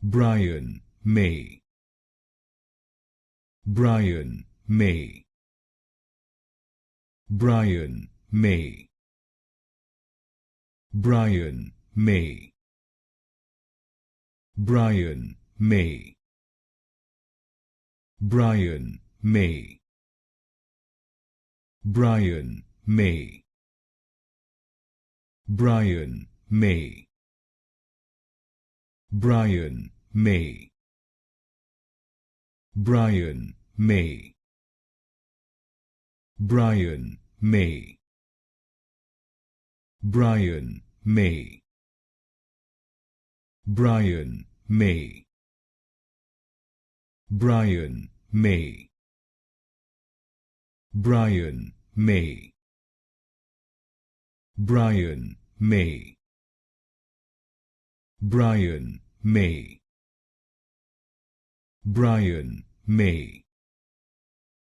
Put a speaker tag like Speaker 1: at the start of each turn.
Speaker 1: Brian May, Brian May, Brian May, Brian May, Brian May, Brian May, Brian May, Brian May, Brian May, Brian May, Brian May, Brian May, Brian May, Brian May, Brian May, Brian May, Brian May, Brian May,